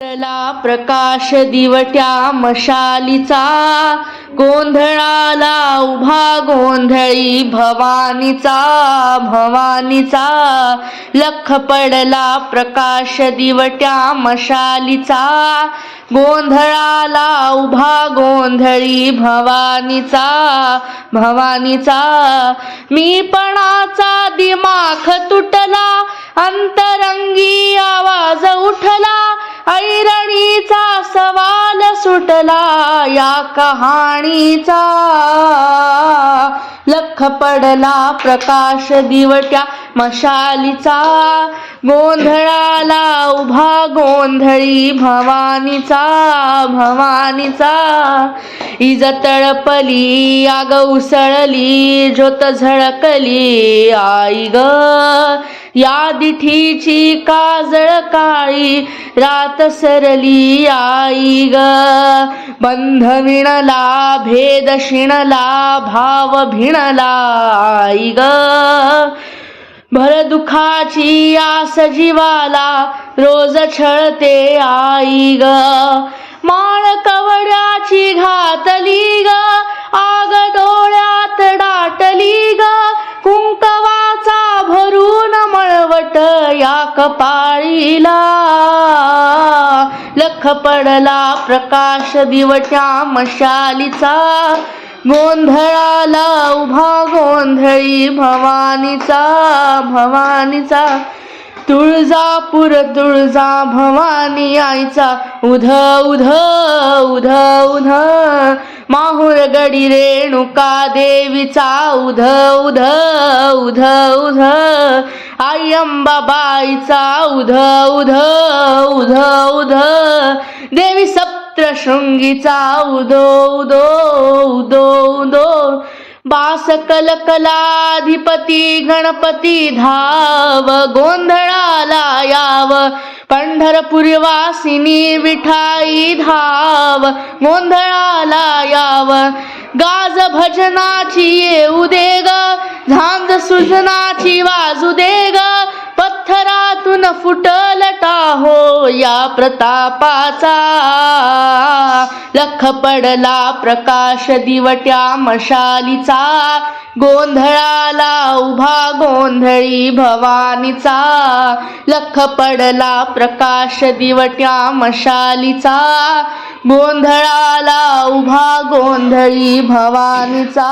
ला प्रकाश दिवट्या मशालीचा, गोंधळाला उभा गोंधळी भवानीचा. लख पडला प्रकाश दिवट्या मशालीचा, गोंधळाला उभा गोंधळी भवानीचा. मीपणाचा दिमाख तुटला, अंतरंगी आवाज उठला, ऐरणीचा सवाल सुटला या कहाणीचा. लख पडला प्रकाश दिवट्या मशालीचा, गोंधळाला उभा गोंधळी भवानीचा. इज तळपली, आग उसळली, ज्योत झळकली आई ग. या दिठीची काजळ काळी, रात सरली आई ग. बंध विणला, भेद शिणला, भाव भिणला आई ग. भर दुखाची आस जीवाला, रोज छळते आई ग. माळ कवड्याची घातली ग, आग डोळ्यात दाटली ग. कुंकवाचा भरून मळवट या कपाळीला, लख पडला प्रकाश दिवट्या मशालीचा, गोंधळाला उभा गोंधळी भवानीचा. तुळजापूर तुळजा भवानी आईचा, उध उध उध उध. माहुर गडी रेणुका देवीचा, उध उध उध उध. आई अंबाबाईचा, उध उध उध उध. देवी सप्तशृंगीचा, उदो उदो उदो उदो. बास कलकलाधिपती गणपती धाव, गोंधळाला याव. पंढरपुरी वासिनी विठाई धाव, गोंधळाला याव. गाज भजनाची येऊ दे ग, झांज सुजनाची वाजू दे ग. पत्थरातून फुटल टाहो या प्रतापाचा, लख पडला प्रकाश दिवट्या मशालीचा, गोंधळाला उभा गोंधळी भवानीचा. लख पडला प्रकाश दिवट्या मशालीचा, गोंधळाला उभा गोंधळी भवानीचा.